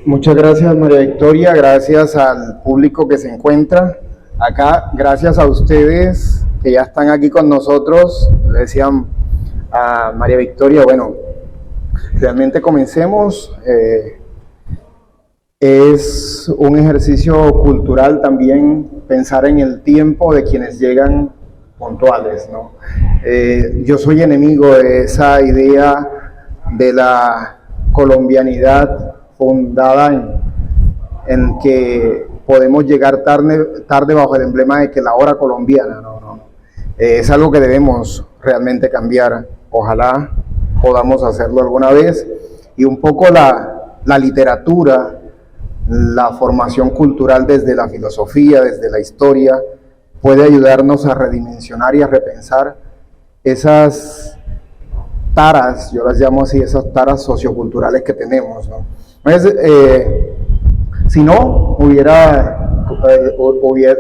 Muchas gracias, María Victoria, gracias al público que se encuentra acá, gracias a ustedes que ya están aquí con nosotros. Le decían a María Victoria, bueno, realmente comencemos. Es un ejercicio cultural también pensar en el tiempo de quienes llegan puntuales, ¿no? Yo soy enemigo de esa idea de la colombianidad fundada en que podemos llegar tarde bajo el emblema de que la hora colombiana, no. Es algo que debemos realmente cambiar. Ojalá podamos hacerlo alguna vez. Y un poco la literatura, la formación cultural desde la filosofía, desde la historia, puede ayudarnos a redimensionar y a repensar esas taras, yo las llamo así, esas taras socioculturales que tenemos, ¿no? Si no, le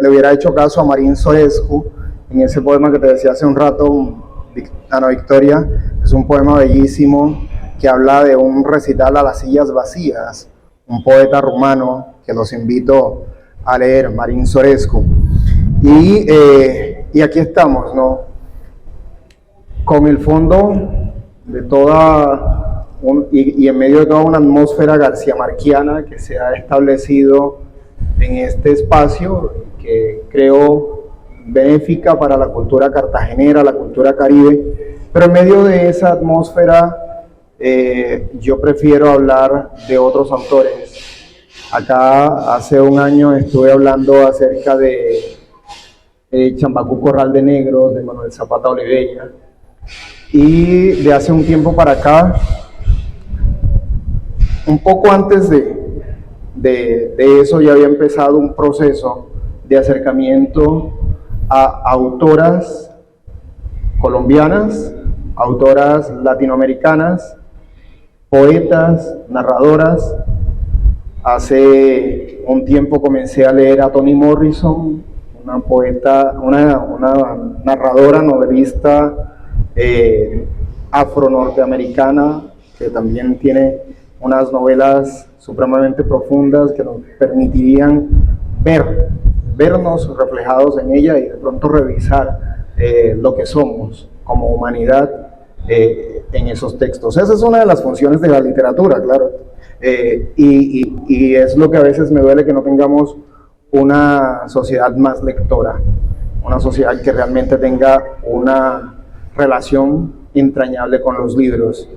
hubiera hecho caso a Marín Sorescu en ese poema que te decía hace un rato, Ana Victoria. Es un poema bellísimo que habla de un recital a las sillas vacías, un poeta rumano que los invito a leer, Marín Sorescu. Y aquí estamos, ¿no? Con el fondo de y en medio de toda una atmósfera garciamarquiana que se ha establecido en este espacio, que creo benéfica para la cultura cartagenera, la cultura caribe, pero en medio de esa atmósfera yo prefiero hablar de otros autores. Acá hace un año estuve hablando acerca de Chambacú Corral de Negros, de Manuel Zapata Oliveira, y de hace un tiempo para acá, un poco antes de eso, ya había empezado un proceso de acercamiento a autoras colombianas, autoras latinoamericanas, poetas, narradoras. Hace un tiempo comencé a leer a Toni Morrison, una poeta, una narradora, novelista afro-norteamericana, que también tiene unas novelas supremamente profundas que nos permitirían vernos reflejados en ella y de pronto revisar lo que somos como humanidad en esos textos. Esa es una de las funciones de la literatura, claro. Y es lo que a veces me duele, que no tengamos una sociedad más lectora, una sociedad que realmente tenga una relación entrañable con los libros.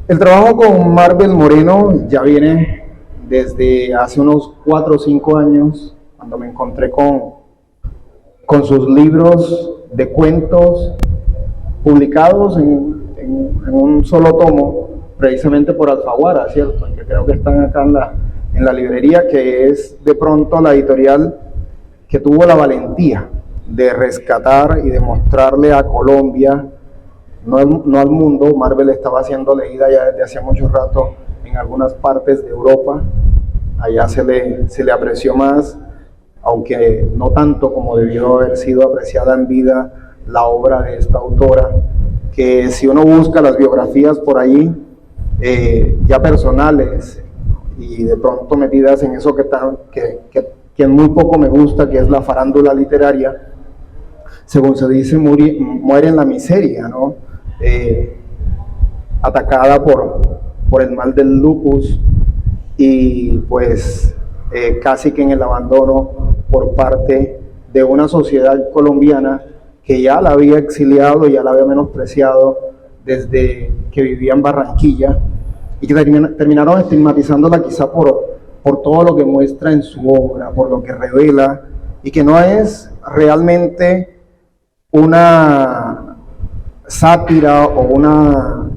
El trabajo con Marvel Moreno ya viene desde hace unos 4 o 5 años, cuando me encontré con sus libros de cuentos publicados en un solo tomo, precisamente por Alfaguara, ¿cierto? Que creo que están acá en la librería, que es de pronto la editorial que tuvo la valentía de rescatar y de mostrarle a Colombia, no al mundo. Marvel estaba siendo leída ya desde hace mucho rato en algunas partes de Europa. Allá se le apreció más, aunque no tanto como debió haber sido apreciada en vida la obra de esta autora, que si uno busca las biografías por ahí, ya personales y de pronto metidas en eso que muy poco me gusta, que es la farándula literaria, según se dice, muere en la miseria, ¿no? Atacada por el mal del lupus y pues casi que en el abandono por parte de una sociedad colombiana que ya la había exiliado, ya la había menospreciado desde que vivía en Barranquilla, y que terminaron estigmatizándola quizá por todo lo que muestra en su obra, por lo que revela, y que no es realmente una sátira o una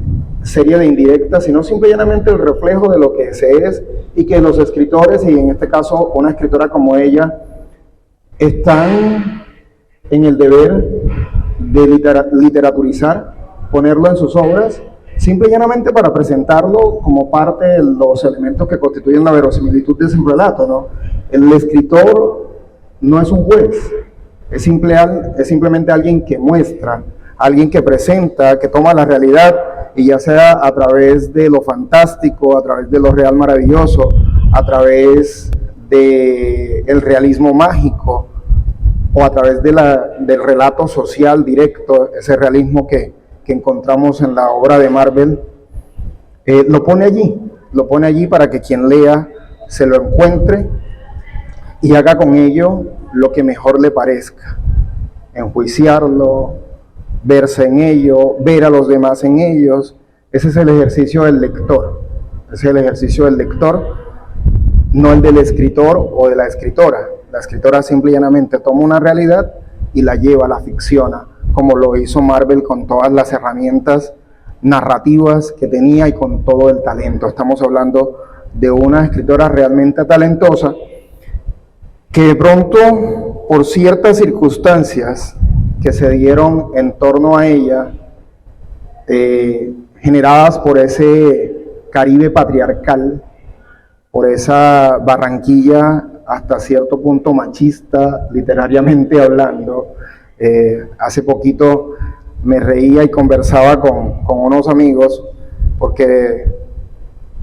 serie de indirectas, sino simple y llanamente el reflejo de lo que se es, y que los escritores, y en este caso una escritora como ella, están en el deber de literaturizar, ponerlo en sus obras, simple y llanamente para presentarlo como parte de los elementos que constituyen la verosimilitud de ese relato, ¿no? El escritor no es un juez, es simplemente alguien que muestra, alguien que presenta, que toma la realidad, y ya sea a través de lo fantástico, a través de lo real maravilloso, a través del realismo mágico o a través del relato social directo, ese realismo que encontramos en la obra de Marvel, lo pone allí para que quien lea se lo encuentre y haga con ello lo que mejor le parezca, enjuiciarlo, verse en ello, ver a los demás en ellos. Ese es el ejercicio del lector, no el del escritor o de la escritora. La escritora simple y llanamente toma una realidad y la lleva, la ficciona, como lo hizo Marvel con todas las herramientas narrativas que tenía y con todo el talento. Estamos hablando de una escritora realmente talentosa que de pronto, por ciertas circunstancias que se dieron en torno a ella, generadas por ese Caribe patriarcal, por esa Barranquilla hasta cierto punto machista, literariamente hablando. Hace poquito me reía y conversaba con unos amigos porque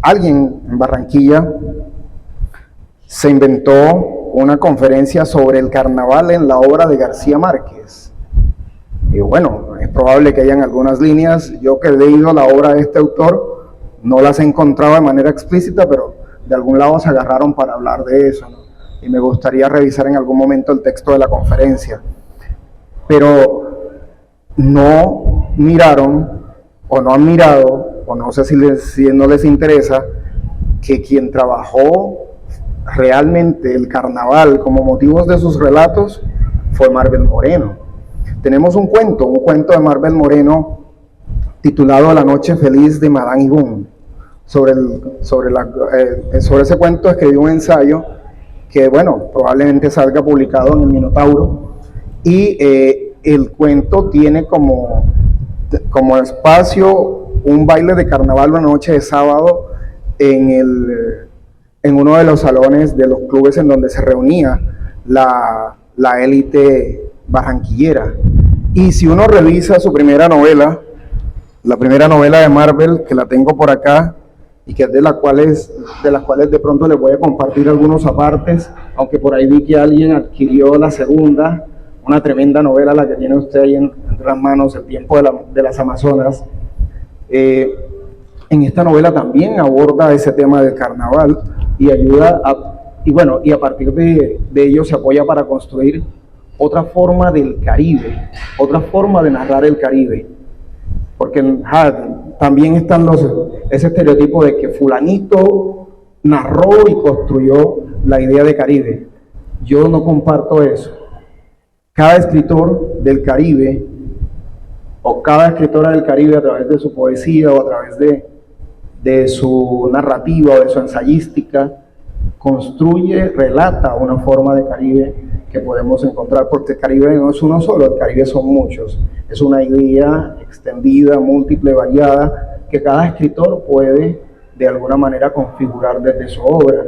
alguien en Barranquilla se inventó una conferencia sobre el carnaval en la obra de García Márquez. Y bueno, es probable que hayan algunas líneas, yo que he leído la obra de este autor, no las he encontrado de manera explícita, pero de algún lado se agarraron para hablar de eso, ¿no? Y me gustaría revisar en algún momento el texto de la conferencia. Pero no miraron, o no han mirado, o no sé si no les interesa, que quien trabajó realmente el carnaval como motivos de sus relatos fue Marvel Moreno. Tenemos un cuento de Marvel Moreno titulado La noche feliz de Madame Ibún. Sobre ese cuento escribió un ensayo que, bueno, probablemente salga publicado en el Minotauro, y el cuento tiene como espacio un baile de carnaval una noche de sábado en uno de los salones de los clubes en donde se reunía la élite barranquillera. Y si uno revisa su primera novela, la primera novela de Marvel, que la tengo por acá, y que es de las cuales de pronto les voy a compartir algunos apartes, aunque por ahí vi que alguien adquirió la segunda, una tremenda novela, la que tiene usted ahí entre las manos, El tiempo de las Amazonas. En esta novela también aborda ese tema del carnaval y y a partir de ello se apoya para construir otra forma del Caribe, otra forma de narrar el Caribe. Porque también están ese estereotipo de que fulanito narró y construyó la idea de Caribe. Yo no comparto eso. Cada escritor del Caribe, o cada escritora del Caribe, a través de su poesía o a través de su narrativa o de su ensayística, relata una forma de Caribe que podemos encontrar, porque el Caribe no es uno solo, el Caribe son muchos. Es una idea extendida, múltiple, variada, que cada escritor puede de alguna manera configurar desde su obra.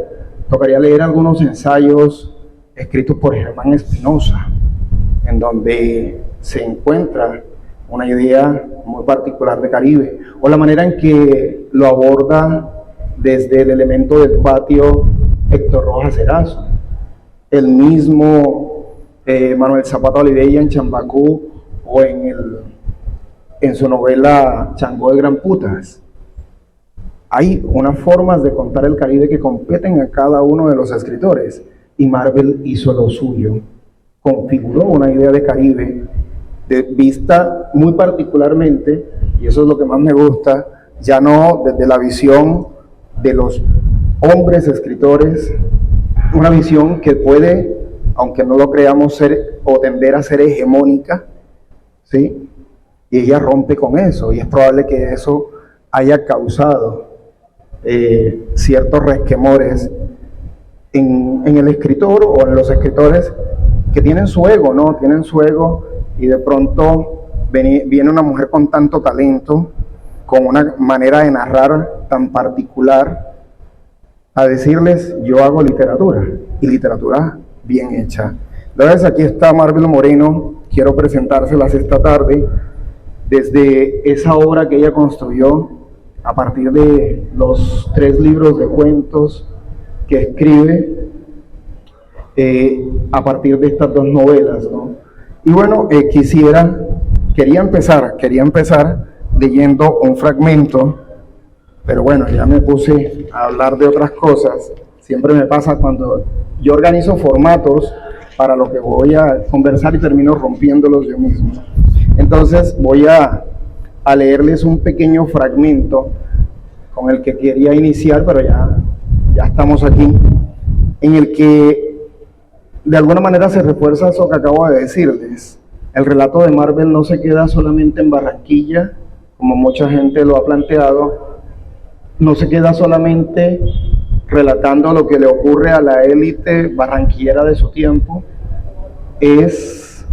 Tocaría leer algunos ensayos escritos por Germán Espinosa, en donde se encuentra una idea muy particular de Caribe, o la manera en que lo aborda desde el elemento del patio Héctor Rojas Erazo, el mismo Manuel Zapata Olivella en Chambacú, o en su novela Changó de Gran Putas. Hay unas formas de contar el Caribe que competen a cada uno de los escritores, y Marvel hizo lo suyo, configuró una idea de Caribe vista muy particularmente, y eso es lo que más me gusta, ya no desde la visión de los hombres escritores, una visión que puede, aunque no lo creamos, ser o tender a ser hegemónica, ¿sí? Y ella rompe con eso, y es probable que eso haya causado ciertos resquemores en el escritor o en los escritores que tienen su ego, ¿no? Tienen su ego, y de pronto viene una mujer con tanto talento, con una manera de narrar tan particular, a decirles: yo hago literatura, y literatura bien hecha. Entonces aquí está Marvel Moreno, quiero presentárselas esta tarde, desde esa obra que ella construyó a partir de los 3 libros de cuentos que escribe a partir de estas dos novelas, ¿no? Y bueno, quería empezar leyendo un fragmento, pero bueno, ya me puse a hablar de otras cosas. Siempre me pasa cuando yo organizo formatos para lo que voy a conversar y termino rompiéndolos yo mismo. Entonces voy a leerles un pequeño fragmento con el que quería iniciar, pero ya estamos aquí, en el que de alguna manera se refuerza eso que acabo de decirles. El relato de Marvel no se queda solamente en Barranquilla, como mucha gente lo ha planteado, no se queda solamente relatando lo que le ocurre a la élite barranquillera de su tiempo, es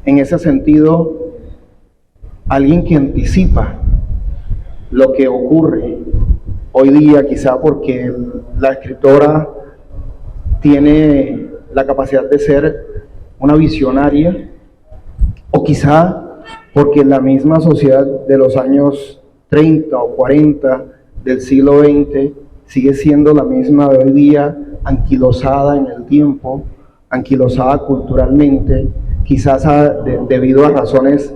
en ese sentido alguien que anticipa lo que ocurre hoy día, quizá porque la escritora tiene la capacidad de ser una visionaria, o quizá porque la misma sociedad de los años 30 o 40 del siglo XX sigue siendo la misma de hoy día, anquilosada en el tiempo, anquilosada culturalmente, quizás debido a razones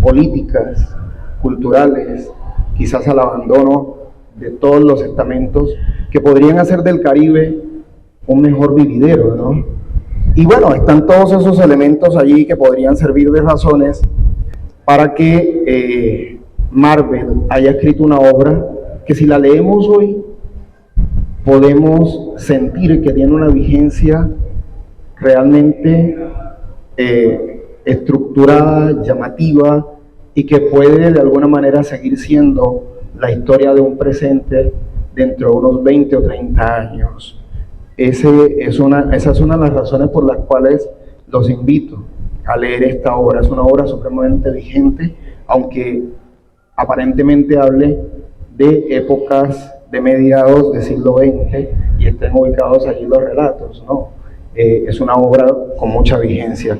políticas, culturales, quizás al abandono de todos los estamentos que podrían hacer del Caribe un mejor vividero, ¿no? Y bueno, están todos esos elementos allí que podrían servir de razones para que Marvel haya escrito una obra que, si la leemos hoy, podemos sentir que tiene una vigencia realmente estructurada, llamativa, y que puede de alguna manera seguir siendo la historia de un presente dentro de unos 20 o 30 años. Esa es una de las razones por las cuales los invito a leer esta obra. Es una obra supremamente vigente, aunque aparentemente hable de épocas de mediados del siglo XX y estén ubicados allí los relatos, ¿no? Es una obra con mucha vigencia.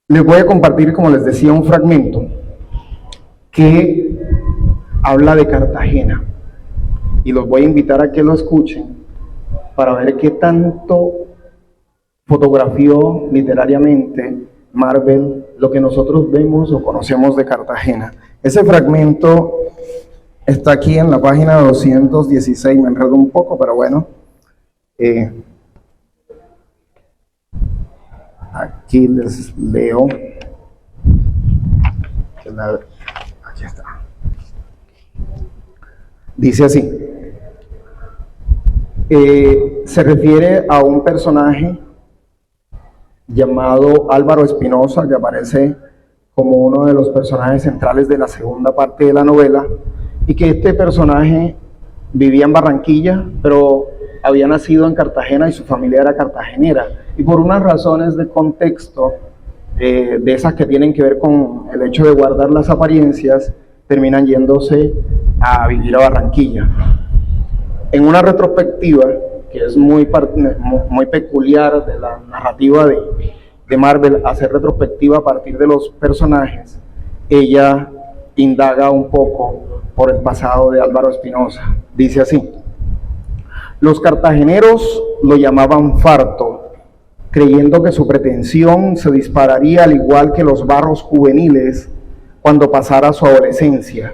Les voy a compartir, como les decía, un fragmento que habla de Cartagena, y los voy a invitar a que lo escuchen para ver qué tanto fotografió literariamente Marvel lo que nosotros vemos o conocemos de Cartagena. Ese fragmento está aquí en la página 216, me enredo un poco, pero bueno. Aquí les leo. Aquí está. Dice así. Se refiere a un personaje llamado Álvaro Espinosa, que aparece como uno de los personajes centrales de la segunda parte de la novela, y que este personaje vivía en Barranquilla, pero había nacido en Cartagena y su familia era cartagenera, y por unas razones de contexto, de esas que tienen que ver con el hecho de guardar las apariencias, terminan yéndose a vivir a Barranquilla. En una retrospectiva, que es muy peculiar de la narrativa de Marvel, hacer retrospectiva a partir de los personajes, ella indaga un poco por el pasado de Álvaro Espinosa. Dice así: los cartageneros lo llamaban Farto, creyendo que su pretensión se dispararía al igual que los barros juveniles cuando pasara su adolescencia,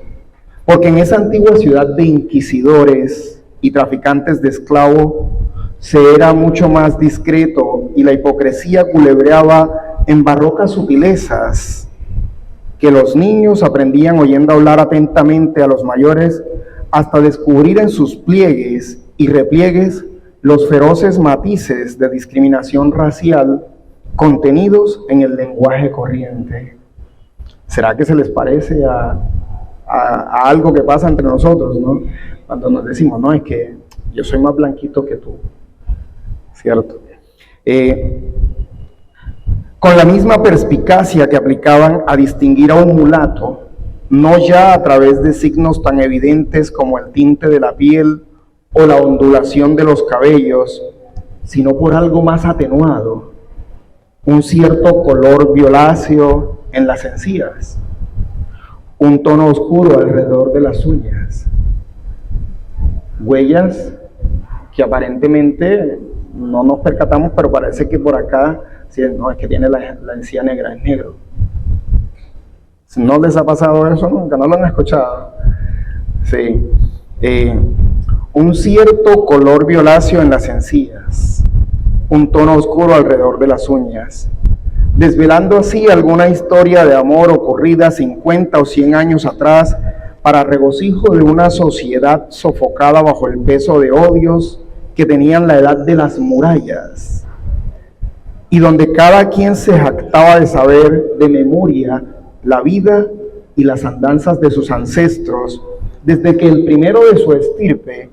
porque en esa antigua ciudad de inquisidores y traficantes de esclavos se era mucho más discreto, y la hipocresía culebreaba en barrocas sutilezas que los niños aprendían oyendo hablar atentamente a los mayores, hasta descubrir en sus pliegues y repliegues los feroces matices de discriminación racial contenidos en el lenguaje corriente. ¿Será que se les parece a algo que pasa entre nosotros, ¿no? Cuando nos decimos, no, es que yo soy más blanquito que tú, ¿cierto? Con la misma perspicacia que aplicaban a distinguir a un mulato, no ya a través de signos tan evidentes como el tinte de la piel o la ondulación de los cabellos, sino por algo más atenuado, un cierto color violáceo en las encías, un tono oscuro alrededor de las uñas, huellas que aparentemente no nos percatamos, pero parece que por acá, si no, es que tiene la encía negra, es negro. ¿No les ha pasado eso nunca? ¿No lo han escuchado? Sí. Un cierto color violáceo en las encías, un tono oscuro alrededor de las uñas, desvelando así alguna historia de amor ocurrida 50 o 100 años atrás, para regocijo de una sociedad sofocada bajo el peso de odios que tenían la edad de las murallas, y donde cada quien se jactaba de saber de memoria la vida y las andanzas de sus ancestros, desde que el primero de su estirpe,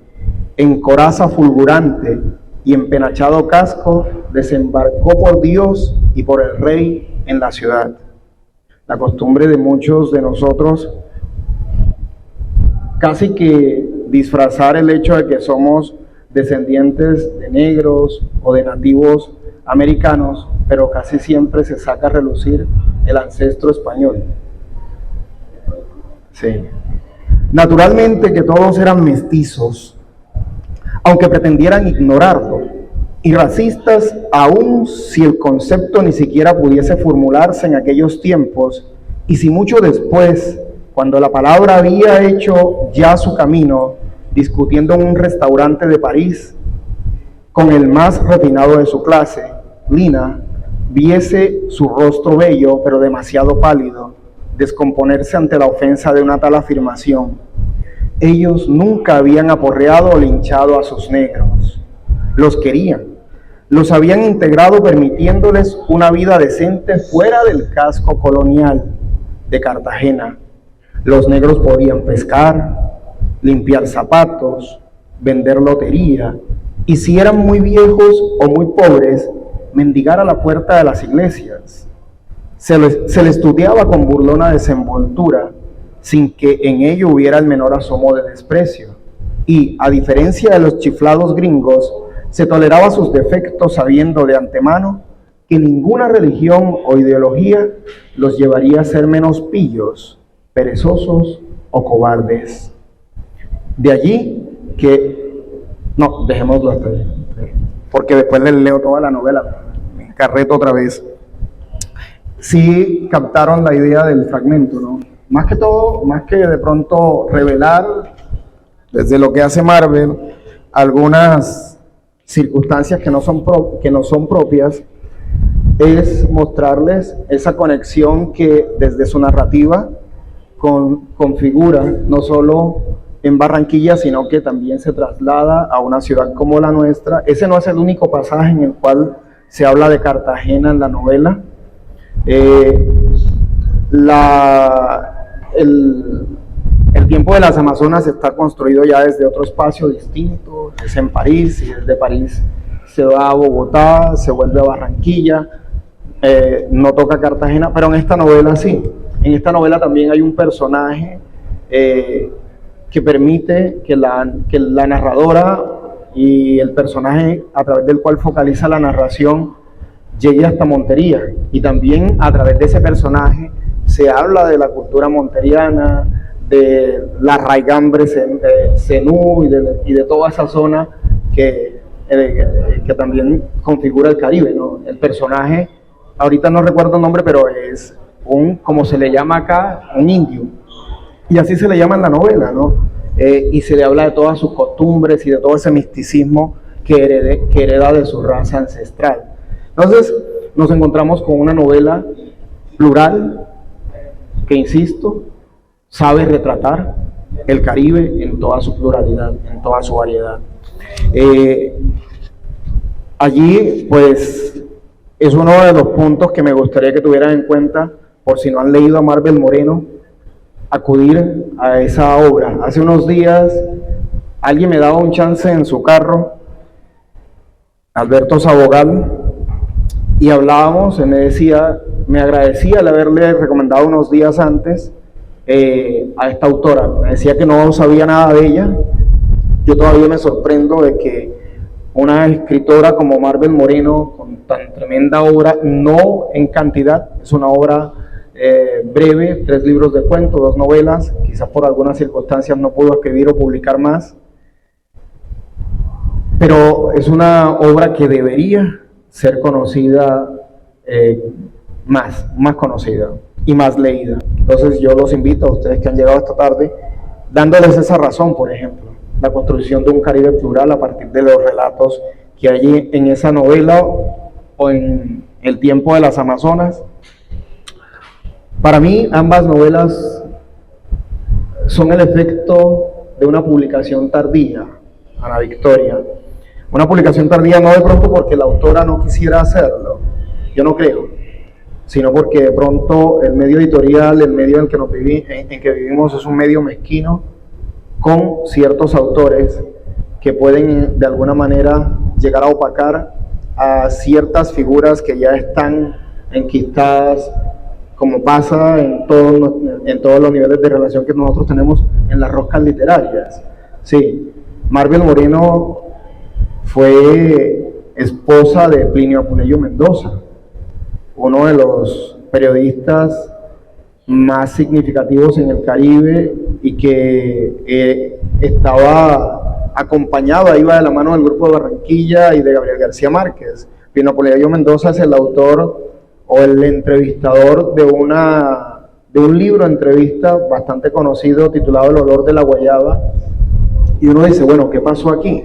en coraza fulgurante y empenachado casco, desembarcó por Dios y por el rey en la ciudad. La costumbre de muchos de nosotros casi que disfrazar el hecho de que somos descendientes de negros o de nativos americanos, pero casi siempre se saca a relucir el ancestro español. Sí. Naturalmente que todos eran mestizos, aunque pretendieran ignorarlo, y racistas, aun si el concepto ni siquiera pudiese formularse en aquellos tiempos, y si mucho después, cuando la palabra había hecho ya su camino, discutiendo en un restaurante de París, con el más refinado de su clase, Lina, viese su rostro bello, pero demasiado pálido, descomponerse ante la ofensa de una tal afirmación. Ellos nunca habían aporreado o linchado a sus negros. Los querían, los habían integrado permitiéndoles una vida decente fuera del casco colonial de Cartagena. Los negros podían pescar, limpiar zapatos, vender lotería, y si eran muy viejos o muy pobres, mendigar a la puerta de las iglesias. Se les tuteaba con burlona desenvoltura, sin que en ello hubiera el menor asomo de desprecio. Y, a diferencia de los chiflados gringos, se toleraba sus defectos sabiendo de antemano que ninguna religión o ideología los llevaría a ser menos pillos, perezosos o cobardes. De allí que... No, dejémoslo hasta ahí, porque después les leo toda la novela, me encarreto otra vez. Sí captaron la idea del fragmento, ¿no? Más que todo, más que de pronto revelar desde lo que hace Marvel algunas circunstancias que no son propias, es mostrarles esa conexión que desde su narrativa configura no solo en Barranquilla, sino que también se traslada a una ciudad como la nuestra. Ese no es el único pasaje en el cual se habla de Cartagena en la novela. El tiempo de las Amazonas está construido ya desde otro espacio distinto, es en París, y desde París se va a Bogotá, se vuelve a Barranquilla, no toca Cartagena, pero en esta novela sí. En esta novela también hay un personaje que permite que la narradora y el personaje a través del cual focaliza la narración llegue hasta Montería, y también a través de ese personaje se habla de la cultura monteriana, de la raigambre zenú y de toda esa zona que también configura el Caribe, ¿no? El personaje, ahorita no recuerdo el nombre, pero es como se le llama acá, un indio, y así se le llama en la novela, ¿no? Y se le habla de todas sus costumbres y de todo ese misticismo que hereda de su raza ancestral. Entonces nos encontramos con una novela plural que, insisto, sabe retratar el Caribe en toda su pluralidad, en toda su variedad. Allí, pues, es uno de los puntos que me gustaría que tuvieran en cuenta, por si no han leído a Marvel Moreno, acudir a esa obra. Hace unos días alguien me daba un chance en su carro, Alberto Sabogal, y hablábamos, él me agradecía el haberle recomendado unos días antes a esta autora. Me decía que no sabía nada de ella. Yo todavía me sorprendo de que una escritora como Marvel Moreno, con tan tremenda obra, no en cantidad, es una obra breve, 3 libros de cuentos, 2 novelas, quizás por algunas circunstancias no pudo escribir o publicar más, pero es una obra que debería ser conocida, más conocida y más leída. Entonces yo los invito a ustedes que han llegado esta tarde, dándoles esa razón, por ejemplo, la construcción de un Caribe plural a partir de los relatos que hay en esa novela o en El tiempo de las Amazonas. Para mí ambas novelas son el efecto de una publicación tardía, Ana Victoria. Una publicación tardía no de pronto porque la autora no quisiera hacerlo, yo no creo, sino porque de pronto el medio editorial, el medio en que vivimos es un medio mezquino con ciertos autores que pueden de alguna manera llegar a opacar a ciertas figuras que ya están enquistadas, como pasa en todos los niveles de relación que nosotros tenemos en las roscas literarias. Sí, Marvel Moreno fue esposa de Plinio Apuleyo Mendoza, uno de los periodistas más significativos en el Caribe y que iba de la mano del Grupo de Barranquilla y de Gabriel García Márquez. Plinio Apuleyo Mendoza es el autor o el entrevistador de un libro de entrevista bastante conocido titulado El olor de la guayaba, y uno dice, bueno, ¿qué pasó aquí?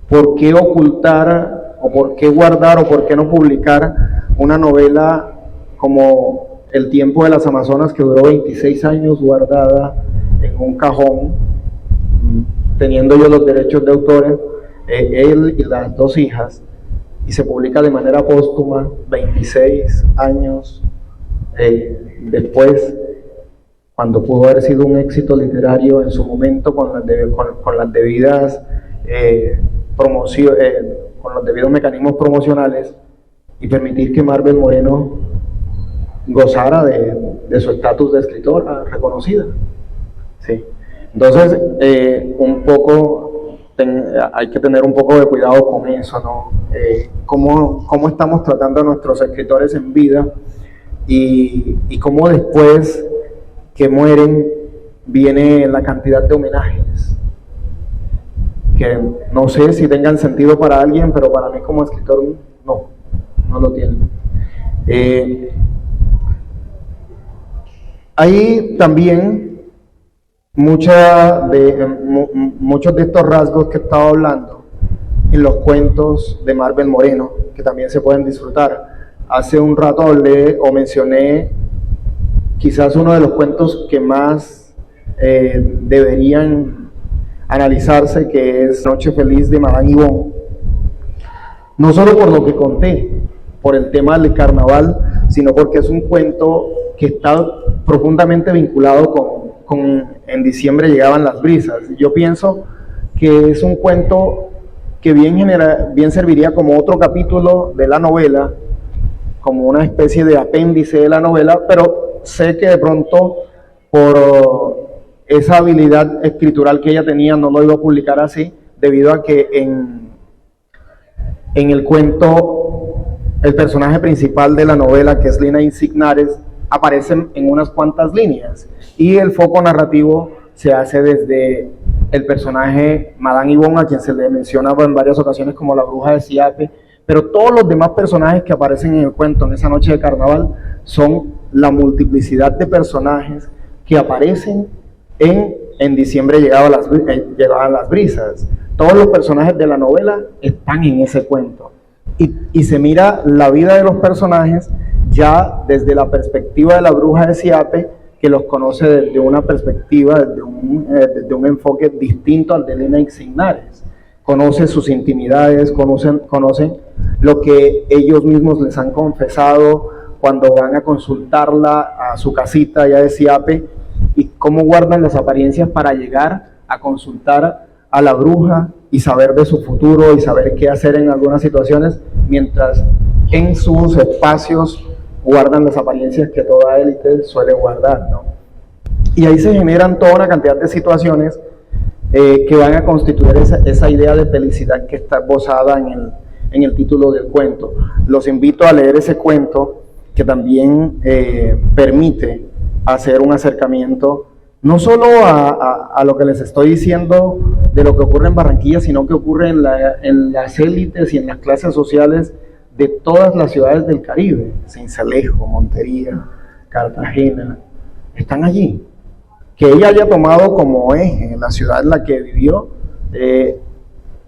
¿Por qué ocultar o por qué guardar o por qué no publicar una novela como El tiempo de las Amazonas, que duró 26 años guardada en un cajón, teniendo yo los derechos de autores, él y las dos hijas, y se publica de manera póstuma 26 años después, cuando pudo haber sido un éxito literario en su momento con las debidas con los debidos mecanismos promocionales, y permitir que Marvel Moreno gozara de su estatus de escritora reconocida. Sí. Entonces, hay que tener un poco de cuidado con eso, ¿no? Cómo estamos tratando a nuestros escritores en vida y cómo después que mueren viene la cantidad de homenajes que no sé si tengan sentido para alguien, pero para mí como escritor no lo tienen. Hay también muchos de estos rasgos que estaba hablando en los cuentos de Marvel Moreno, que también se pueden disfrutar. Hace un rato mencioné quizás uno de los cuentos que más deberían analizarse, que es Noche Feliz de Madame Yvonne. No solo por lo que conté, por el tema del carnaval, sino porque es un cuento que está profundamente vinculado con En diciembre llegaban las brisas. Yo pienso que es un cuento que bien serviría como otro capítulo de la novela, como una especie de apéndice de la novela, pero sé que de pronto por esa habilidad escritural que ella tenía no lo iba a publicar así, debido a que en el cuento el personaje principal de la novela, que es Lina Insignares, aparece en unas cuantas líneas, y el foco narrativo se hace desde el personaje Madame Yvonne, a quien se le menciona en varias ocasiones como la bruja de Siape, pero todos los demás personajes que aparecen en el cuento en esa noche de carnaval son la multiplicidad de personajes que aparecen en diciembre llegaban las brisas. Todos los personajes de la novela están en ese cuento, y se mira la vida de los personajes ya desde la perspectiva de la bruja de Siape, que los conoce desde una perspectiva, desde un enfoque distinto al de Lina Insignares. Conoce sus intimidades, conocen lo que ellos mismos les han confesado cuando van a consultarla a su casita ya de Siape, y cómo guardan las apariencias para llegar a consultar a la bruja y saber de su futuro y saber qué hacer en algunas situaciones, mientras en sus espacios guardan las apariencias que toda élite suele guardar, ¿no? Y ahí se generan toda una cantidad de situaciones que van a constituir esa idea de felicidad que está esbozada en el título del cuento. Los invito a leer ese cuento, que también permite hacer un acercamiento no solo a lo que les estoy diciendo de lo que ocurre en Barranquilla, sino que ocurre en las élites y en las clases sociales de todas las ciudades del Caribe, Sincelejo, Montería, Cartagena, están allí. Que ella haya tomado como eje la ciudad en la que vivió,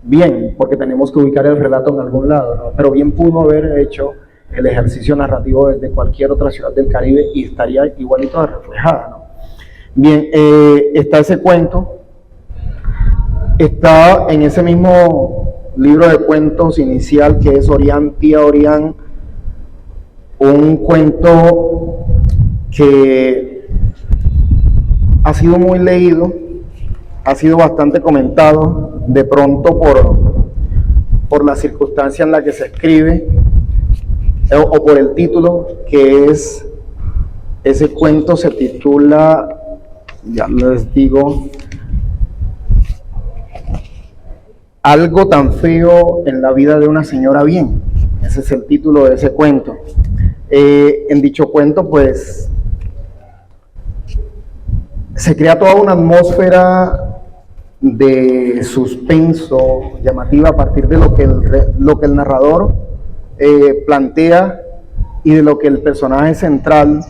bien, porque tenemos que ubicar el relato en algún lado, ¿no? Pero bien pudo haber hecho el ejercicio narrativo desde cualquier otra ciudad del Caribe y estaría igualito de reflejada, ¿no? Bien, está ese cuento, está en ese mismo libro de cuentos inicial que es Orián, tía Orián, un cuento que ha sido muy leído, ha sido bastante comentado, de pronto por la circunstancia en la que se escribe, o por el título, que es, ese cuento se titula, ya les digo, Algo tan feo en la vida de una señora bien. Ese es el título de ese cuento. En dicho cuento, pues, se crea toda una atmósfera de suspenso llamativa a partir de lo que el narrador plantea y de lo que el personaje central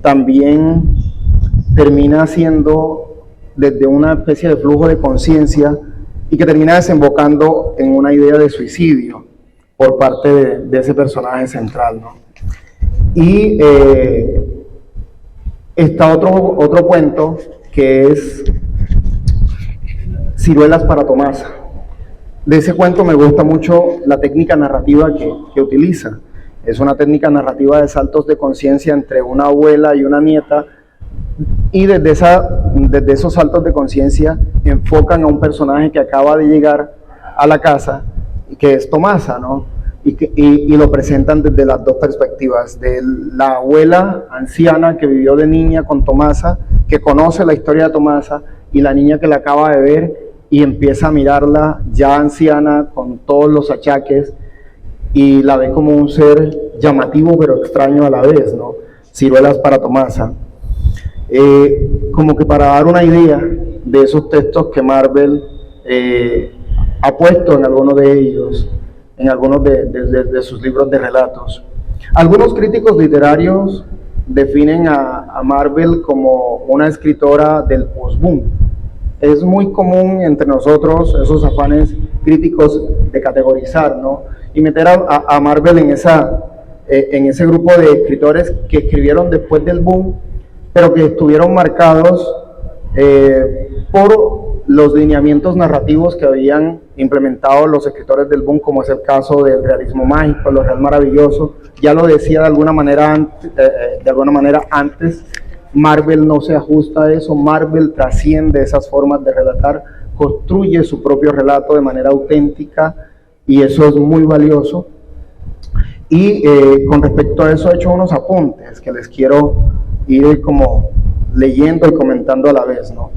también termina haciendo desde una especie de flujo de conciencia y que termina desembocando en una idea de suicidio por parte de ese personaje central, ¿no? Y está otro cuento que es Ciruelas para Tomasa. De ese cuento me gusta mucho la técnica narrativa que utiliza. Es una técnica narrativa de saltos de conciencia entre una abuela y una nieta, y desde esos saltos de conciencia enfocan a un personaje que acaba de llegar a la casa, que es Tomasa, ¿no? Y lo presentan desde las dos perspectivas, de la abuela anciana que vivió de niña con Tomasa, que conoce la historia de Tomasa, y la niña que la acaba de ver y empieza a mirarla ya anciana con todos los achaques y la ve como un ser llamativo pero extraño a la vez, ¿no? Ciruelas para Tomasa. Como que para dar una idea de esos textos que Marvel ha puesto en algunos de ellos, en algunos de sus libros de relatos. Algunos críticos literarios definen a Marvel como una escritora del post-boom. Es muy común entre nosotros esos afanes críticos de categorizar, ¿no? Y meter a Marvel en ese grupo de escritores que escribieron después del boom, pero que estuvieron marcados por los lineamientos narrativos que habían implementado los escritores del boom, como es el caso del realismo mágico, lo real maravilloso. Ya lo decía de alguna manera antes, Marvel no se ajusta a eso, Marvel trasciende esas formas de relatar, construye su propio relato de manera auténtica, y eso es muy valioso. Y con respecto a eso he hecho unos apuntes que les quiero ir como leyendo y comentando a la vez, ¿no?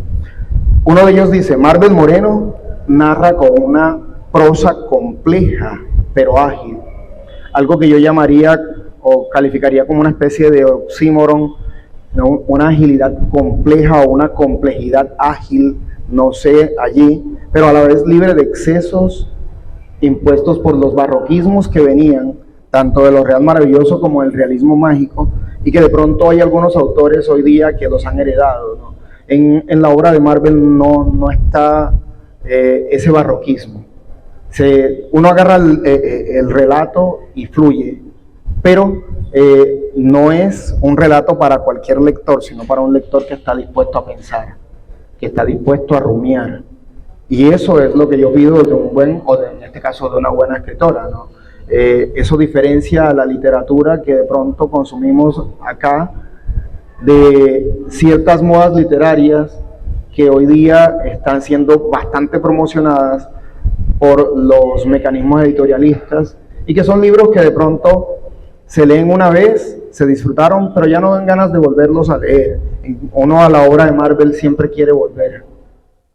Uno de ellos dice: Marvel Moreno narra con una prosa compleja pero ágil, algo que yo llamaría o calificaría como una especie de oxímoron, ¿no? Una agilidad compleja o una complejidad ágil, no sé, allí, pero a la vez libre de excesos impuestos por los barroquismos que venían tanto de lo real maravilloso como del realismo mágico, y que de pronto hay algunos autores hoy día que los han heredado, ¿no? En la obra de Marvel no está ese barroquismo. Uno agarra el relato y fluye, pero no es un relato para cualquier lector, sino para un lector que está dispuesto a pensar, que está dispuesto a rumiar. Y eso es lo que yo pido de un buen, en este caso de una buena escritora, ¿no? Eso diferencia a la literatura que de pronto consumimos acá de ciertas modas literarias que hoy día están siendo bastante promocionadas por los mecanismos editorialistas, y que son libros que de pronto se leen una vez, se disfrutaron, pero ya no dan ganas de volverlos a leer. Uno a la obra de Marvel siempre quiere volver.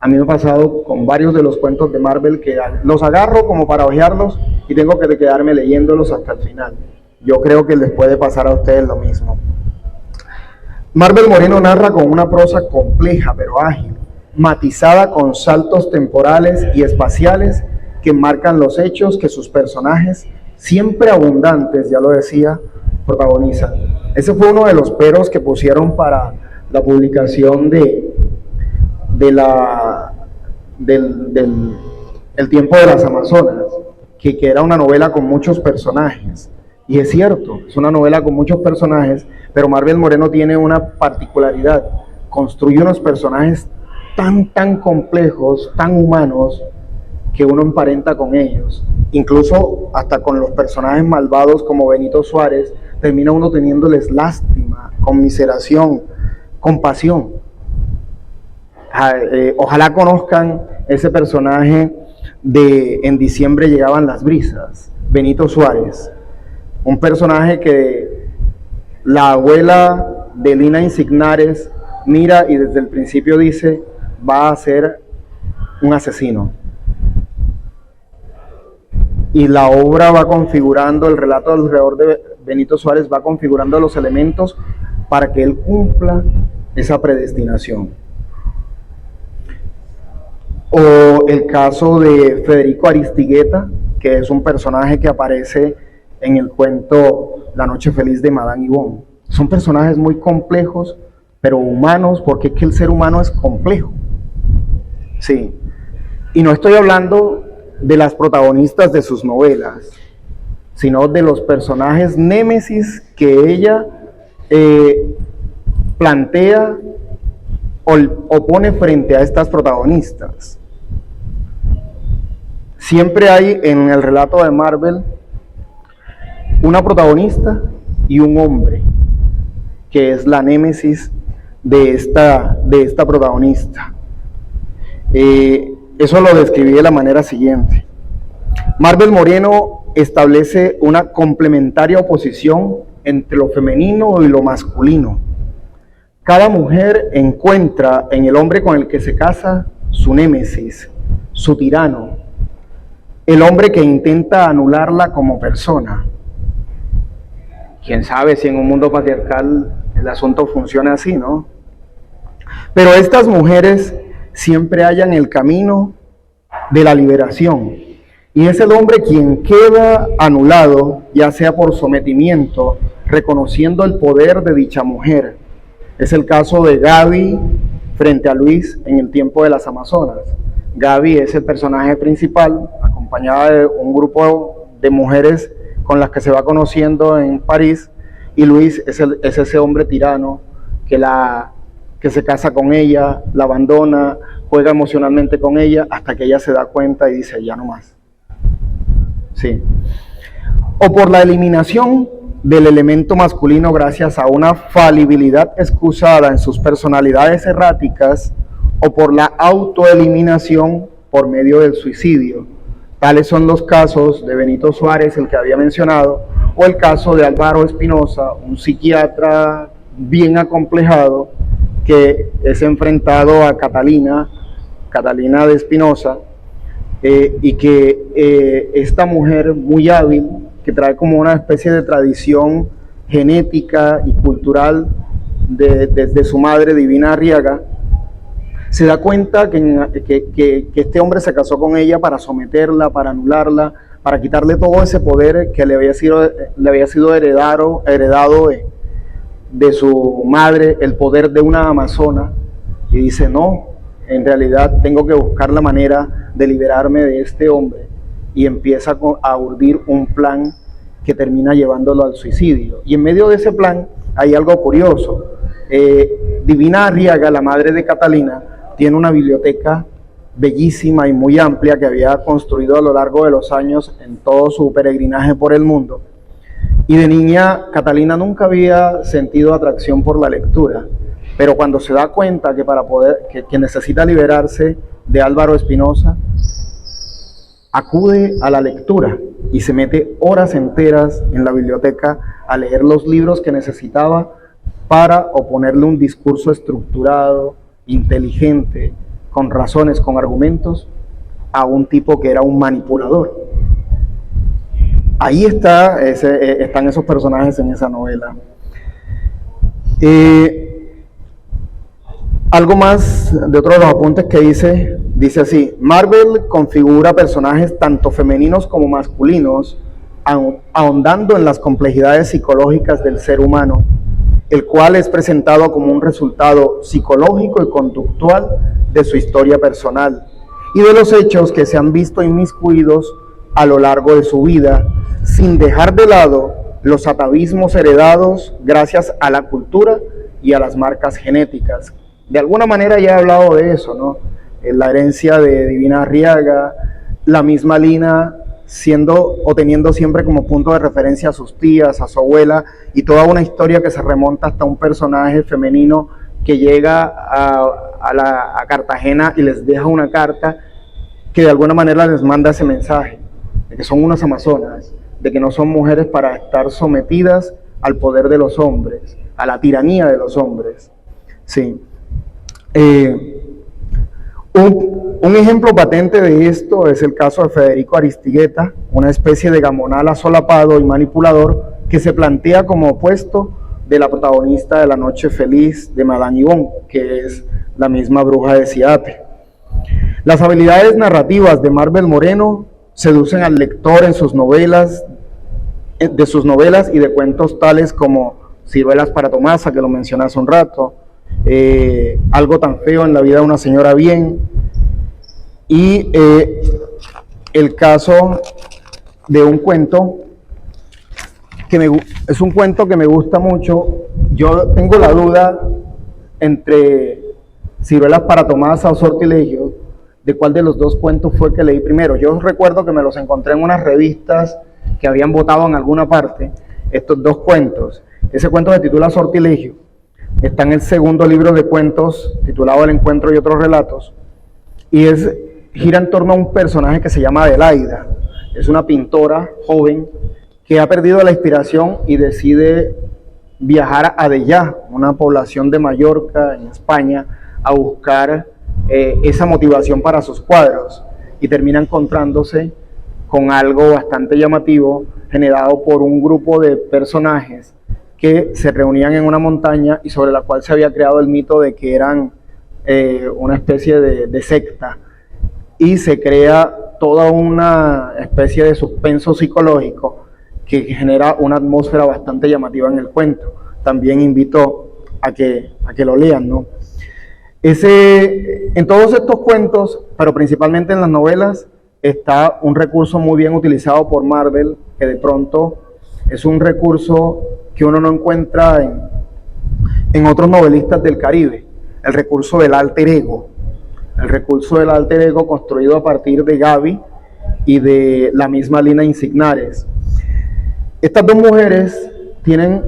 A mí me ha pasado con varios de los cuentos de Marvel que los agarro como para hojearlos y tengo que quedarme leyéndolos hasta el final. Yo creo que les puede pasar a ustedes lo mismo. Marvel Moreno narra con una prosa compleja pero ágil, matizada con saltos temporales y espaciales que marcan los hechos que sus personajes, siempre abundantes, ya lo decía, protagonizan. Ese fue uno de los peros que pusieron para la publicación del El tiempo de las Amazonas, que era una novela con muchos personajes. Y es cierto, es una novela con muchos personajes, pero Marvel Moreno tiene una particularidad, construye unos personajes tan complejos, tan humanos, que uno emparenta con ellos. Incluso hasta con los personajes malvados como Benito Suárez, termina uno teniéndoles lástima, conmiseración, compasión. Ojalá conozcan ese personaje de En diciembre llegaban las brisas, Benito Suárez, un personaje que la abuela de Lina Insignares mira y desde el principio dice, va a ser un asesino. Y la obra va configurando, el relato alrededor de Benito Suárez va configurando los elementos para que él cumpla esa predestinación. O el caso de Federico Aristigueta, que es un personaje que aparece en el cuento La noche feliz de Madame Yvonne. Son personajes muy complejos, pero humanos, porque es que el ser humano es complejo. Sí. Y no estoy hablando de las protagonistas de sus novelas, sino de los personajes némesis que ella plantea o pone frente a estas protagonistas. Siempre hay en el relato de Marvel una protagonista y un hombre, que es la némesis de esta protagonista. Eso lo describí de la manera siguiente. Marvel Moreno establece una complementaria oposición entre lo femenino y lo masculino. Cada mujer encuentra en el hombre con el que se casa su némesis, su tirano, el hombre que intenta anularla como persona. Quién sabe si en un mundo patriarcal el asunto funciona así, ¿no? Pero estas mujeres siempre hallan el camino de la liberación, y es el hombre quien queda anulado, ya sea por sometimiento, reconociendo el poder de dicha mujer. Es el caso de Gaby frente a Luis en El tiempo de las Amazonas. Gaby es el personaje principal, acompañada de un grupo de mujeres con las que se va conociendo en París, y Luis es ese hombre tirano que se casa con ella, la abandona, juega emocionalmente con ella, hasta que ella se da cuenta y dice, ya no más. Sí. O por la eliminación del elemento masculino gracias a una falibilidad excusada en sus personalidades erráticas, o por la autoeliminación por medio del suicidio. Tales son los casos de Benito Suárez, el que había mencionado, o el caso de Álvaro Espinosa, un psiquiatra bien acomplejado que es enfrentado a Catalina de Espinosa, y que esta mujer muy hábil, que trae como una especie de tradición genética y cultural desde su madre Divina Arriaga, se da cuenta que este hombre se casó con ella para someterla, para anularla, para quitarle todo ese poder que le había sido heredado de su madre, el poder de una amazona, y dice, no, en realidad tengo que buscar la manera de liberarme de este hombre, y empieza a urdir un plan que termina llevándolo al suicidio. Y en medio de ese plan hay algo curioso. Divina Arriaga, la madre de Catalina, tiene una biblioteca bellísima y muy amplia que había construido a lo largo de los años en todo su peregrinaje por el mundo. Y de niña, Catalina nunca había sentido atracción por la lectura, pero cuando se da cuenta que necesita liberarse de Álvaro Espinosa, acude a la lectura y se mete horas enteras en la biblioteca a leer los libros que necesitaba para oponerle un discurso estructurado, inteligente, con razones, con argumentos, a un tipo que era un manipulador. Ahí están esos personajes en esa novela. Algo más de otro de los apuntes que dice así: Marvel configura personajes tanto femeninos como masculinos, ahondando en las complejidades psicológicas del ser humano, el cual es presentado como un resultado psicológico y conductual de su historia personal y de los hechos que se han visto inmiscuidos a lo largo de su vida, sin dejar de lado los atavismos heredados gracias a la cultura y a las marcas genéticas. De alguna manera ya he hablado de eso, ¿no? La herencia de Divina Arriaga, la misma Lina siendo o teniendo siempre como punto de referencia a sus tías, a su abuela, y toda una historia que se remonta hasta un personaje femenino que llega a Cartagena y les deja una carta que de alguna manera les manda ese mensaje, de que son unas amazonas, de que no son mujeres para estar sometidas al poder de los hombres, a la tiranía de los hombres. Sí. Un ejemplo patente de esto es el caso de Federico Aristigueta, una especie de gamonal asolapado y manipulador que se plantea como opuesto de la protagonista de La Noche Feliz de Madame Yvonne, que es la misma bruja de Siate. Las habilidades narrativas de Marvel Moreno seducen al lector en sus novelas, y de cuentos tales como Ciruelas para Tomasa, que lo mencioné hace un rato, Algo tan feo en la vida de una señora bien, y el caso de un cuento es un cuento que me gusta mucho. Yo tengo la duda entre Ciruelas para Tomasa o Sortilegio, de cuál de los dos cuentos fue que leí primero. Yo recuerdo que me los encontré en unas revistas que habían votado en alguna parte estos dos cuentos. Ese cuento se titula Sortilegio, está en el segundo libro de cuentos titulado El Encuentro y otros relatos, y gira en torno a un personaje que se llama Adelaida. Es una pintora joven que ha perdido la inspiración y decide viajar a Dellá, una población de Mallorca, en España, a buscar esa motivación para sus cuadros, y termina encontrándose con algo bastante llamativo generado por un grupo de personajes que se reunían en una montaña y sobre la cual se había creado el mito de que eran una especie de secta, y se crea toda una especie de suspenso psicológico que genera una atmósfera bastante llamativa en el cuento. También invito a que lo lean, ¿no? En todos estos cuentos, pero principalmente en las novelas, está un recurso muy bien utilizado por Marvel, que de pronto es un recurso que uno no encuentra en otros novelistas del Caribe: el recurso del alter ego. El recurso del alter ego construido a partir de Gaby y de la misma Lina Insignares. Estas dos mujeres tienen,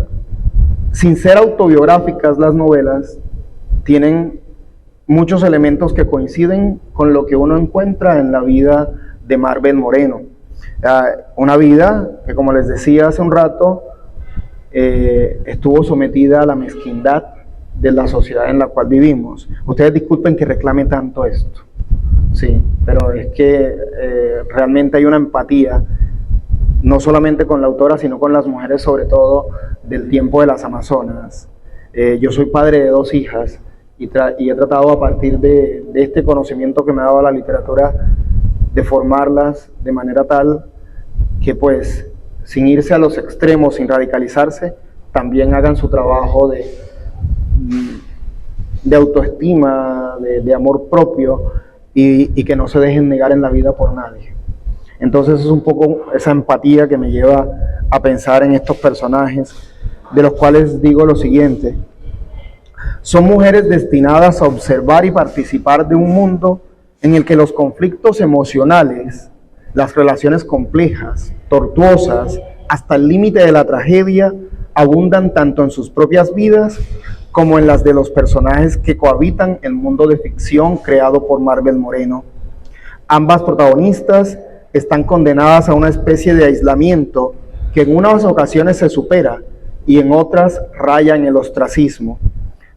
sin ser autobiográficas las novelas, tienen muchos elementos que coinciden con lo que uno encuentra en la vida de Marvel Moreno. Una vida que, como les decía hace un rato, estuvo sometida a la mezquindad de la sociedad en la cual vivimos. Ustedes disculpen que reclame tanto esto, sí, pero es que realmente hay una empatía, no solamente con la autora, sino con las mujeres, sobre todo del tiempo de las Amazonas. Yo soy padre de 2 hijas y he tratado, a partir de este conocimiento que me ha dado la literatura, de formarlas de manera tal que, pues, sin irse a los extremos, sin radicalizarse, también hagan su trabajo de autoestima, de amor propio, y que no se dejen negar en la vida por nadie. Entonces es un poco esa empatía que me lleva a pensar en estos personajes, de los cuales digo lo siguiente: son mujeres destinadas a observar y participar de un mundo en el que los conflictos emocionales, las relaciones complejas, tortuosas, hasta el límite de la tragedia, abundan tanto en sus propias vidas como en las de los personajes que cohabitan el mundo de ficción creado por Marvel Moreno. Ambas protagonistas están condenadas a una especie de aislamiento que en unas ocasiones se supera y en otras raya en el ostracismo.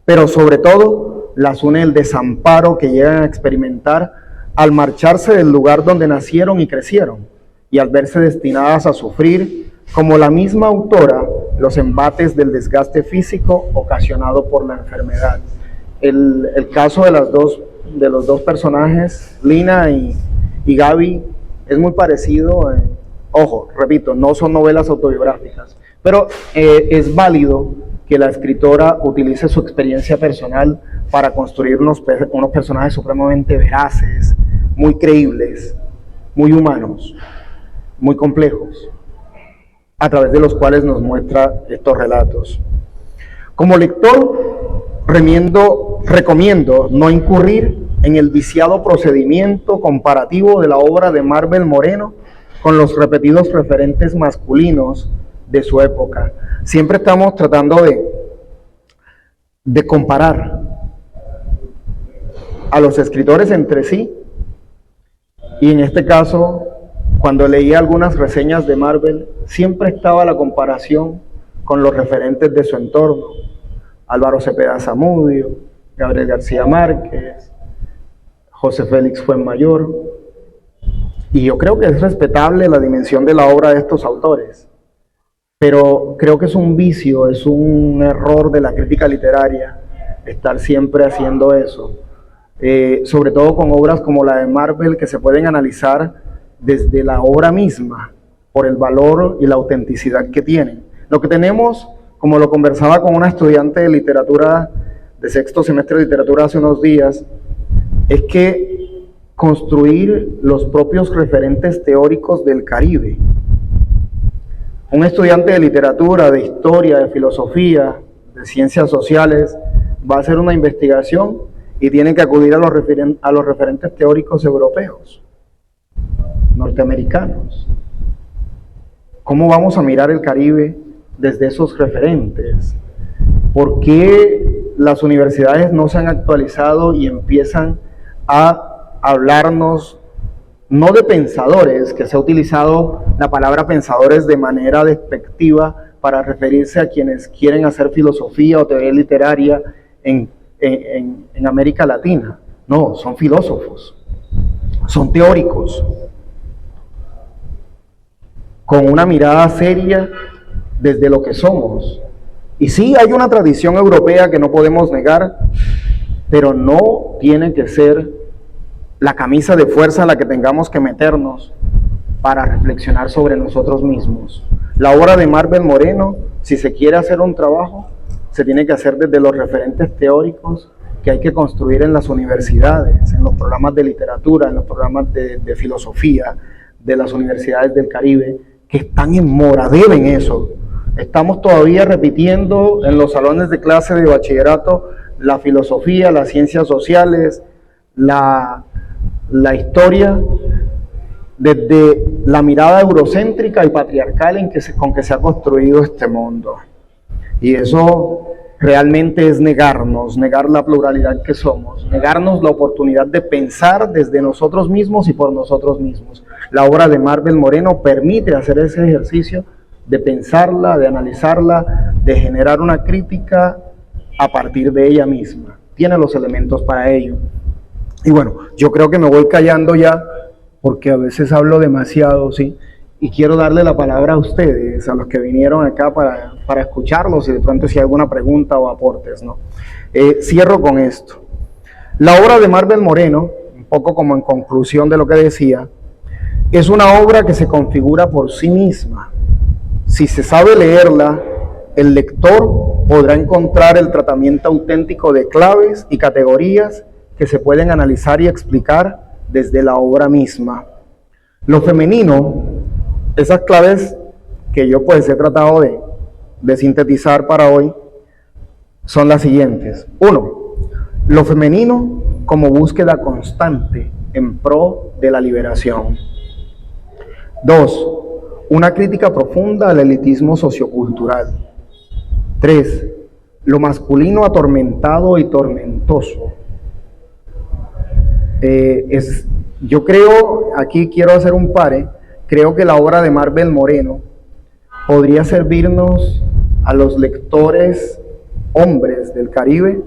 Pero sobre todo las une el desamparo que llegan a experimentar al marcharse del lugar donde nacieron y crecieron, y al verse destinadas a sufrir, como la misma autora, los embates del desgaste físico ocasionado por la enfermedad. El caso de los dos personajes, Lina y Gaby, es muy parecido. Ojo, repito, no son novelas autobiográficas, pero es válido que la escritora utilice su experiencia personal para construir unos personajes supremamente veraces, muy creíbles, muy humanos, muy complejos, a través de los cuales nos muestra estos relatos. Como lector, recomiendo no incurrir en el viciado procedimiento comparativo de la obra de Marvel Moreno con los repetidos referentes masculinos de su época. Siempre estamos tratando de comparar a los escritores entre sí, y en este caso, cuando leía algunas reseñas de Marvel, siempre estaba la comparación con los referentes de su entorno: Álvaro Cepeda Zamudio, Gabriel García Márquez, José Félix Fuenmayor. Y yo creo que es respetable la dimensión de la obra de estos autores, pero creo que es un vicio, es un error de la crítica literaria estar siempre haciendo eso, sobre todo con obras como la de Marvel, que se pueden analizar desde la obra misma por el valor y la autenticidad que tienen. Lo que tenemos, como lo conversaba con una estudiante de literatura, de sexto semestre de literatura hace unos días, es que construir los propios referentes teóricos del Caribe. Un estudiante de literatura, de historia, de filosofía, de ciencias sociales, va a hacer una investigación y tiene que acudir a los referentes teóricos europeos, norteamericanos. ¿Cómo vamos a mirar el Caribe desde esos referentes? ¿Por qué las universidades no se han actualizado y empiezan a hablarnos no de pensadores, que se ha utilizado la palabra pensadores de manera despectiva para referirse a quienes quieren hacer filosofía o teoría literaria en América Latina? No, son filósofos, son teóricos, con una mirada seria desde lo que somos. Y sí, hay una tradición europea que no podemos negar, pero no tiene que ser la camisa de fuerza a la que tengamos que meternos para reflexionar sobre nosotros mismos. La obra de Marvel Moreno, si se quiere hacer un trabajo, se tiene que hacer desde los referentes teóricos que hay que construir en las universidades, en los programas de literatura, en los programas de filosofía de las universidades del Caribe, que están en mora, deben eso. Estamos todavía repitiendo en los salones de clase de bachillerato la filosofía, las ciencias sociales, la historia, desde la mirada eurocéntrica y patriarcal con que se ha construido este mundo. Y eso realmente es negar la pluralidad que somos, negarnos la oportunidad de pensar desde nosotros mismos y por nosotros mismos. La obra de Marvel Moreno permite hacer ese ejercicio de pensarla, de analizarla, de generar una crítica a partir de ella misma. Tiene los elementos para ello. Y bueno, yo creo que me voy callando ya, porque a veces hablo demasiado, ¿sí? Y quiero darle la palabra a ustedes, a los que vinieron acá para escucharlos, y de pronto si hay alguna pregunta o aportes, ¿no? Cierro con esto. La obra de Marvel Moreno, un poco como en conclusión de lo que decía, es una obra que se configura por sí misma. Si se sabe leerla, el lector podrá encontrar el tratamiento auténtico de claves y categorías que se pueden analizar y explicar desde la obra misma. Lo femenino, esas claves que yo pues he tratado de sintetizar para hoy, son las siguientes. 1. Lo femenino como búsqueda constante en pro de la liberación. 2. Una crítica profunda al elitismo sociocultural. 3. Lo masculino atormentado y tormentoso. Yo creo, aquí quiero hacer un pare, creo que la obra de Marvel Moreno podría servirnos a los lectores hombres del Caribe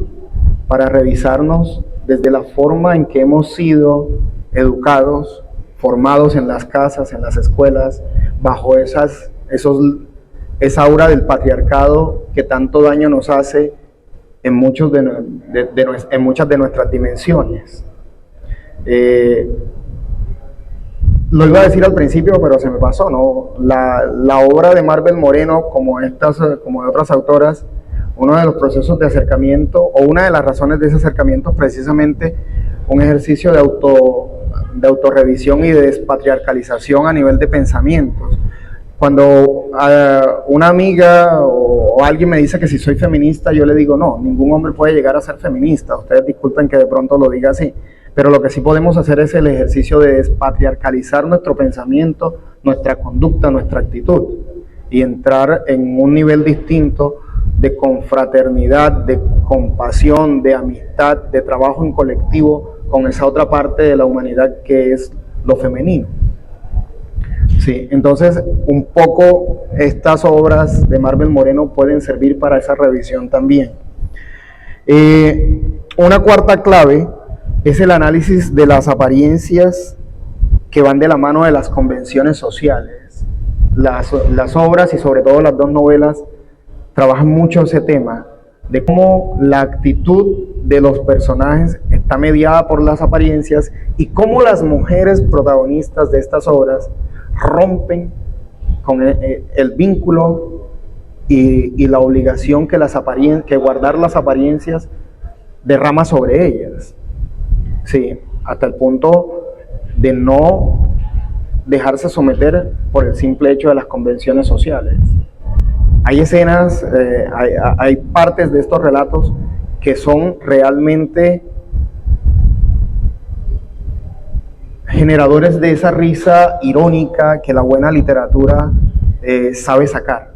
para revisarnos desde la forma en que hemos sido educados, formados en las casas, en las escuelas, bajo esa aura del patriarcado que tanto daño nos hace en muchas de nuestras dimensiones. Lo iba a decir al principio, pero se me pasó, ¿no? La obra de Marvel Moreno, como de otras autoras, uno de los procesos de acercamiento, o una de las razones de ese acercamiento, es precisamente un ejercicio de autorrevisión y de despatriarcalización a nivel de pensamientos. Cuando una amiga o alguien me dice que si soy feminista, yo le digo, no, ningún hombre puede llegar a ser feminista. Ustedes disculpen que de pronto lo diga así, pero lo que sí podemos hacer es el ejercicio de despatriarcalizar nuestro pensamiento, nuestra conducta, nuestra actitud, y entrar en un nivel distinto de confraternidad, de compasión, de amistad, de trabajo en colectivo con esa otra parte de la humanidad que es lo femenino. Sí, entonces un poco estas obras de Marvel Moreno pueden servir para esa revisión también. Una cuarta clave es el análisis de las apariencias que van de la mano de las convenciones sociales. Las obras y sobre todo las dos novelas trabajan mucho ese tema de cómo la actitud de los personajes está mediada por las apariencias y cómo las mujeres protagonistas de estas obras rompen con el vínculo y la obligación que guardar las apariencias derrama sobre ellas. Sí, hasta el punto de no dejarse someter por el simple hecho de las convenciones sociales. Hay escenas, hay partes de estos relatos que son realmente generadores de esa risa irónica que la buena literatura sabe sacar.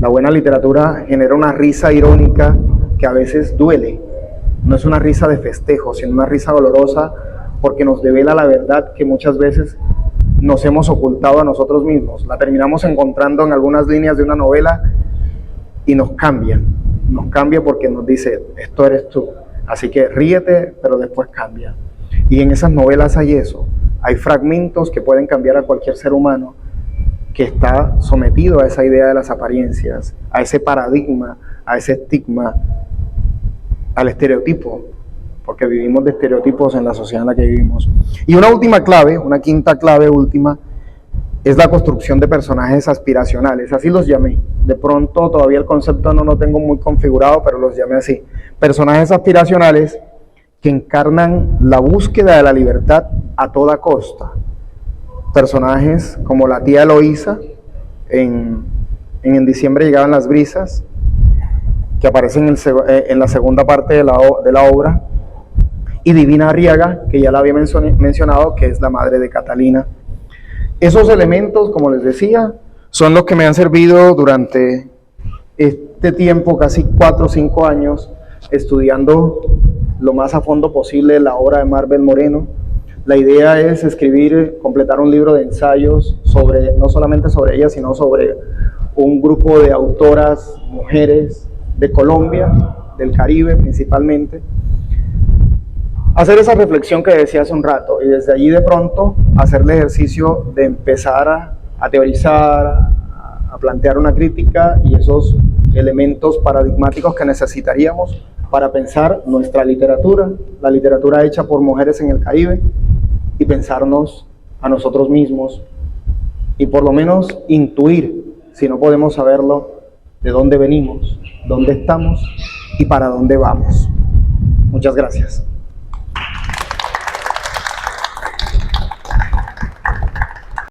La buena literatura genera una risa irónica que a veces duele. No es una risa de festejo, sino una risa dolorosa porque nos devela la verdad que muchas veces nos hemos ocultado a nosotros mismos. La terminamos encontrando en algunas líneas de una novela y nos cambia porque nos dice, esto eres tú, así que ríete, pero después cambia. Y en esas novelas hay eso, hay fragmentos que pueden cambiar a cualquier ser humano que está sometido a esa idea de las apariencias, a ese paradigma, a ese estigma, al estereotipo, porque vivimos de estereotipos en la sociedad en la que vivimos. Y una última clave, una quinta clave última, es la construcción de personajes aspiracionales, así los llamé. De pronto todavía el concepto no lo tengo muy configurado, pero los llamé así. Personajes aspiracionales que encarnan la búsqueda de la libertad a toda costa. Personajes como la tía Eloísa, en diciembre llegaban las brisas, que aparecen en la segunda parte de la obra, y Divina Arriaga, que ya la había mencionado, que es la madre de Catalina. Esos elementos, como les decía, son los que me han servido durante este tiempo, casi 4 o 5 años, estudiando lo más a fondo posible la obra de Marvel Moreno. La idea es completar un libro de ensayos no solamente sobre ella, sino sobre un grupo de autoras, mujeres de Colombia, del Caribe principalmente. Hacer esa reflexión que decía hace un rato y desde allí de pronto hacer el ejercicio de empezar a teorizar, a plantear una crítica y esos elementos paradigmáticos que necesitaríamos para pensar nuestra literatura, la literatura hecha por mujeres en el Caribe, y pensarnos a nosotros mismos y por lo menos intuir, si no podemos saberlo, de dónde venimos, dónde estamos y para dónde vamos. Muchas gracias.